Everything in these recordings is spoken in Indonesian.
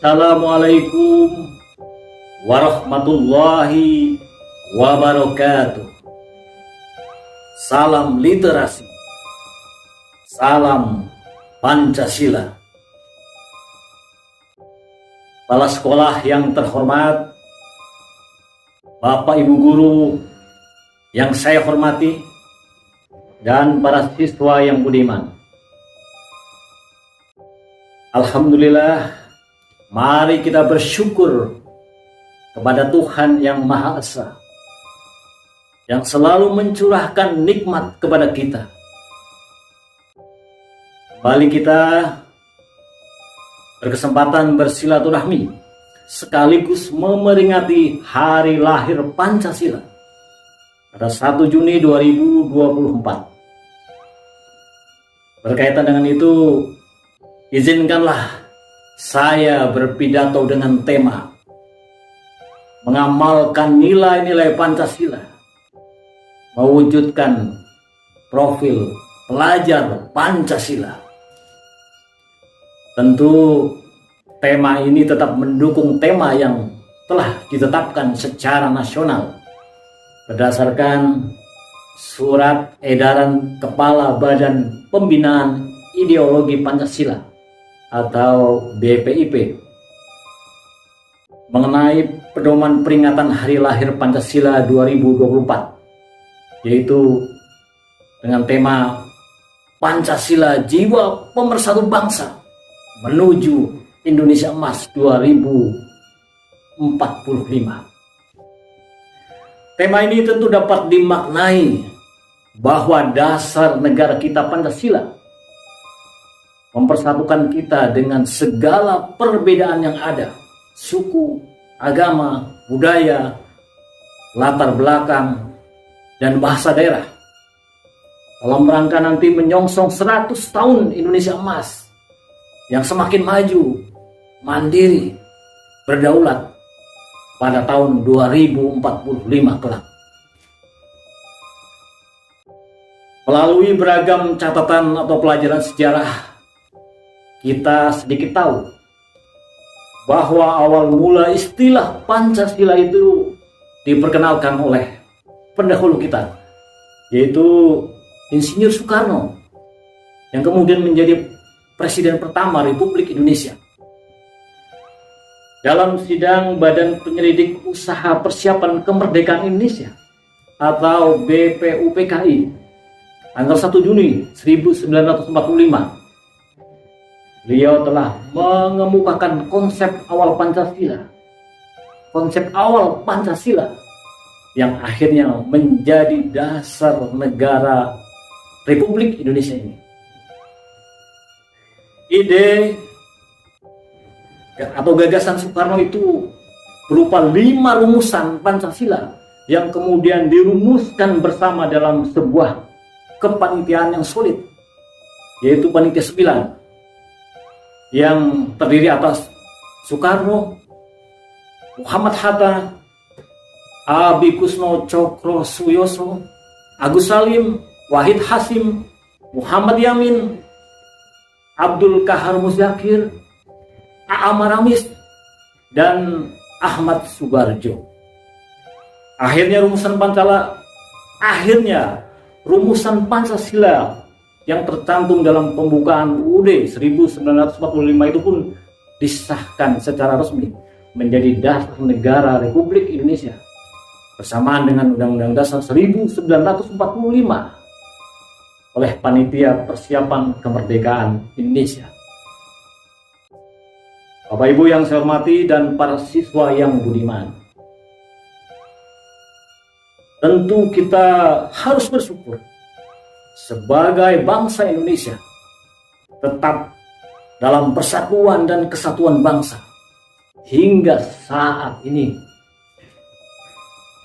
Assalamualaikum warahmatullahi wabarakatuh. Salam literasi, salam Pancasila. Kepala sekolah yang terhormat, Bapak Ibu guru yang saya hormati, dan para siswa yang budiman. Alhamdulillah, mari kita bersyukur kepada Tuhan yang Maha Esa, yang selalu mencurahkan nikmat kepada kita. Kembali kita berkesempatan bersilaturahmi sekaligus memeringati hari lahir Pancasila pada 1 Juni 2024. Berkaitan dengan itu, izinkanlah saya berpidato dengan tema mengamalkan nilai-nilai Pancasila, mewujudkan profil pelajar Pancasila. Tentu tema ini tetap mendukung tema yang telah ditetapkan secara nasional berdasarkan Surat Edaran Kepala Badan Pembinaan Ideologi Pancasila atau BPIP mengenai pedoman peringatan Hari Lahir Pancasila 2024, yaitu dengan tema Pancasila Jiwa Pemersatu Bangsa menuju Indonesia Emas 2045. Tema ini tentu dapat dimaknai bahwa dasar negara kita Pancasila mempersatukan kita dengan segala perbedaan yang ada, suku, agama, budaya, latar belakang, dan bahasa daerah, dalam rangka nanti menyongsong 100 tahun Indonesia Emas yang semakin maju, mandiri, berdaulat pada tahun 2045 kelak. Melalui beragam catatan atau pelajaran sejarah, kita sedikit tahu bahwa awal mula istilah Pancasila itu diperkenalkan oleh pendahulu kita, yaitu Insinyur Soekarno, yang kemudian menjadi Presiden pertama Republik Indonesia. Dalam sidang Badan Penyelidik Usaha Persiapan Kemerdekaan Indonesia atau BPUPKI tanggal 1 Juni 1945, beliau telah mengemukakan konsep awal Pancasila yang akhirnya menjadi dasar negara Republik Indonesia ini. Ide atau gagasan Soekarno itu berupa 5 rumusan Pancasila yang kemudian dirumuskan bersama dalam sebuah kepanitiaan yang solid, yaitu Panitia 9, yang terdiri atas Soekarno, Muhammad Hatta, Abi Kusno Cokro Suyoso, Agus Salim, Wahid Hasim, Muhammad Yamin, Abdul Kahar Muzakir, Aamar Ramis, dan Ahmad Subarjo. Akhirnya rumusan Pancasila yang tercantum dalam pembukaan UUD 1945 itu pun disahkan secara resmi menjadi dasar negara Republik Indonesia bersamaan dengan Undang-Undang Dasar 1945 oleh Panitia Persiapan Kemerdekaan Indonesia. Bapak Ibu yang saya hormati dan para siswa yang budiman, tentu kita harus bersyukur sebagai bangsa Indonesia tetap dalam persatuan dan kesatuan bangsa hingga saat ini.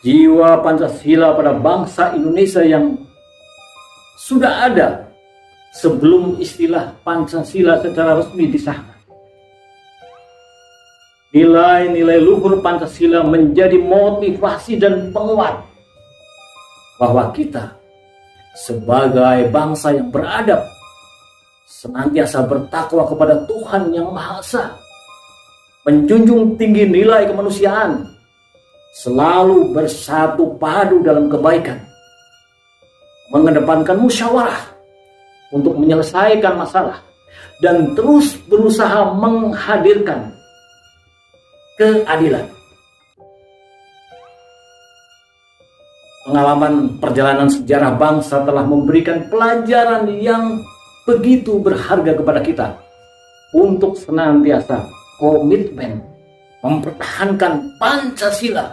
Jiwa Pancasila pada bangsa Indonesia yang sudah ada sebelum istilah Pancasila secara resmi disahkan. Nilai-nilai luhur Pancasila menjadi motivasi dan penguat bahwa kita sebagai bangsa yang beradab senantiasa bertakwa kepada Tuhan yang Maha Esa menjunjung tinggi nilai kemanusiaan, selalu bersatu padu dalam kebaikan, mengedepankan musyawarah untuk menyelesaikan masalah, dan terus berusaha menghadirkan keadilan. Pengalaman perjalanan sejarah bangsa telah memberikan pelajaran yang begitu berharga kepada kita untuk senantiasa komitmen mempertahankan Pancasila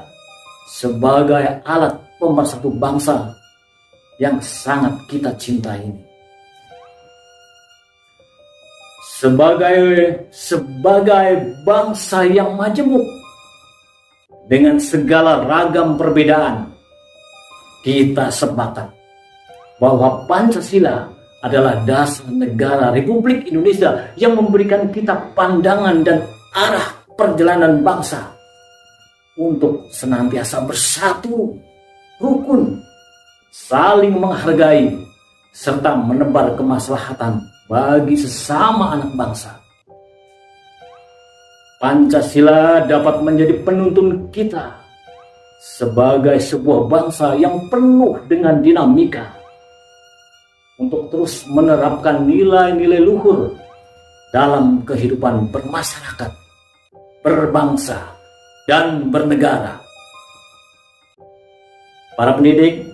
sebagai alat pemersatu bangsa yang sangat kita cintai ini. Sebagai bangsa yang majemuk dengan segala ragam perbedaan, kita sepakat bahwa Pancasila adalah dasar negara Republik Indonesia yang memberikan kita pandangan dan arah perjalanan bangsa untuk senantiasa bersatu, rukun, saling menghargai, serta menebar kemaslahatan bagi sesama anak bangsa. Pancasila dapat menjadi penuntun kita sebagai sebuah bangsa yang penuh dengan dinamika untuk terus menerapkan nilai-nilai luhur dalam kehidupan bermasyarakat, berbangsa, dan bernegara. Para pendidik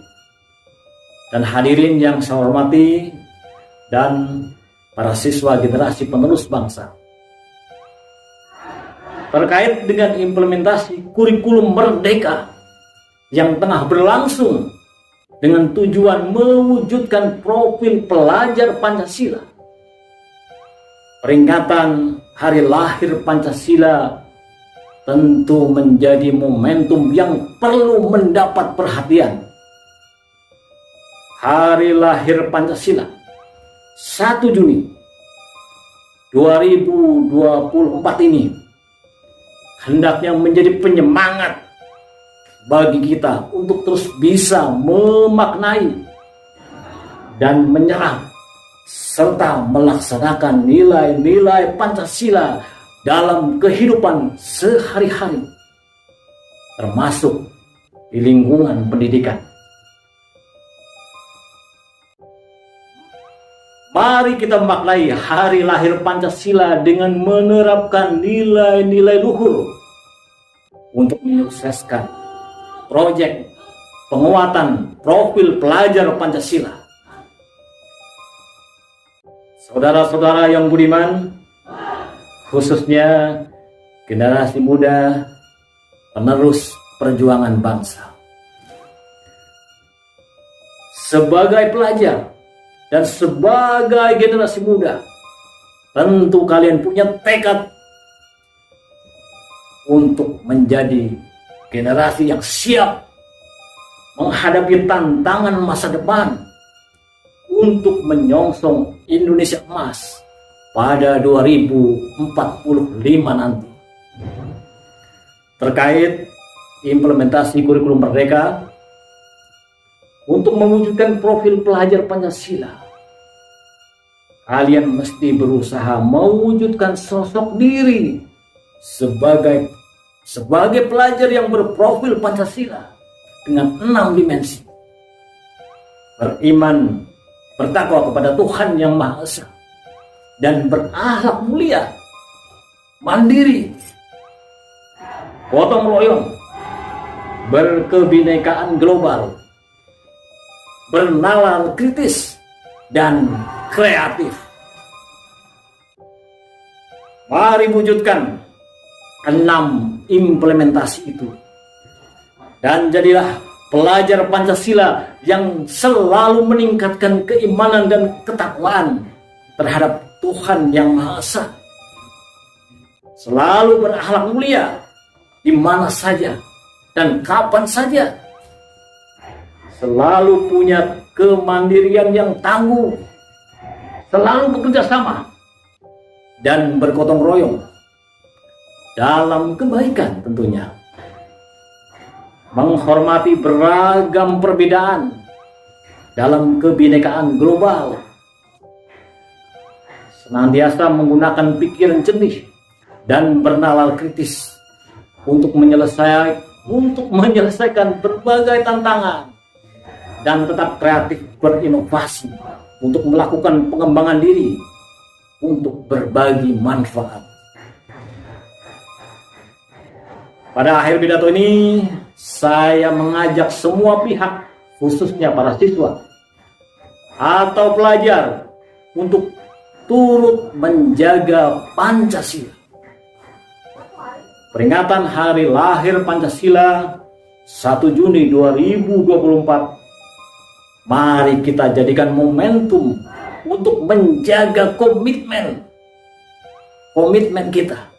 dan hadirin yang saya hormati, dan para siswa generasi penerus bangsa, terkait dengan implementasi kurikulum Merdeka yang tengah berlangsung dengan tujuan mewujudkan profil pelajar Pancasila, peringatan Hari Lahir Pancasila tentu menjadi momentum yang perlu mendapat perhatian. Hari Lahir Pancasila 1 Juni 2024 ini hendaknya menjadi penyemangat bagi kita untuk terus bisa memaknai dan menyerap serta melaksanakan nilai-nilai Pancasila dalam kehidupan sehari-hari, termasuk di lingkungan pendidikan. Mari kita memaknai Hari Lahir Pancasila dengan menerapkan nilai-nilai luhur untuk menyukseskan proyek penguatan profil pelajar Pancasila. Saudara-saudara yang budiman, khususnya generasi muda penerus perjuangan bangsa, sebagai pelajar dan sebagai generasi muda, tentu kalian punya tekad untuk menjadi generasi yang siap menghadapi tantangan masa depan untuk menyongsong Indonesia Emas pada 2045 nanti. Terkait implementasi kurikulum Merdeka untuk mewujudkan profil pelajar Pancasila, kalian mesti berusaha mewujudkan sosok diri sebagai pelajar yang berprofil Pancasila dengan 6 dimensi. Beriman, bertakwa kepada Tuhan Yang Maha Esa, dan berakhlak mulia, mandiri, gotong royong, berkebinekaan global, bernalar kritis, dan kreatif. Mari wujudkan 6 implementasi itu, dan jadilah pelajar Pancasila yang selalu meningkatkan keimanan dan ketakwaan terhadap Tuhan Yang Maha Esa, selalu berakhlak mulia di mana saja dan kapan saja, selalu punya kemandirian yang tangguh, selalu bekerja sama dan bergotong royong dalam kebaikan tentunya, menghormati beragam perbedaan dalam kebinekaan global, senantiasa menggunakan pikiran jernih dan bernalar kritis untuk menyelesaikan berbagai tantangan dan tetap kreatif berinovasi untuk melakukan pengembangan diri untuk berbagi manfaat. Pada akhir pidato ini, saya mengajak semua pihak, khususnya para siswa atau pelajar, untuk turut menjaga Pancasila. Peringatan Hari Lahir Pancasila 1 Juni 2024, mari kita jadikan momentum untuk menjaga komitmen kita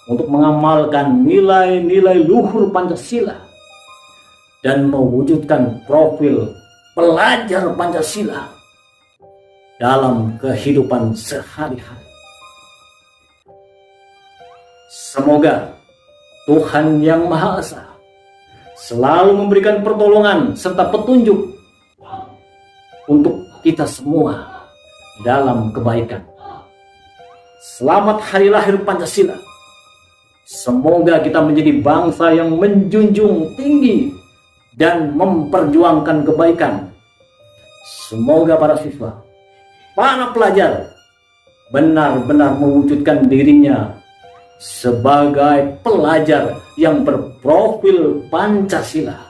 untuk mengamalkan nilai-nilai luhur Pancasila dan mewujudkan profil pelajar Pancasila dalam kehidupan sehari-hari. Semoga Tuhan Yang Maha Esa selalu memberikan pertolongan serta petunjuk untuk kita semua dalam kebaikan. Selamat Hari Lahir Pancasila. Semoga kita menjadi bangsa yang menjunjung tinggi dan memperjuangkan kebaikan. Semoga para siswa, para pelajar benar-benar mewujudkan dirinya sebagai pelajar yang berprofil Pancasila,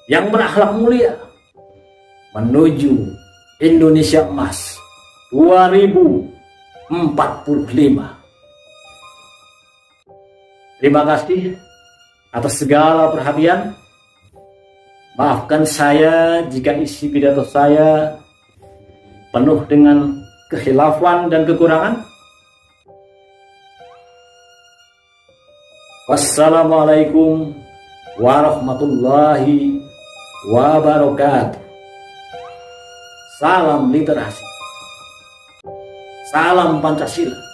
yang berakhlak mulia, menuju Indonesia Emas 2045. Terima kasih atas segala perhatian. Maafkan saya jika isi pidato saya penuh dengan kehilafan dan kekurangan. Wassalamualaikum warahmatullahi wabarakatuh. Salam literasi. Salam Pancasila.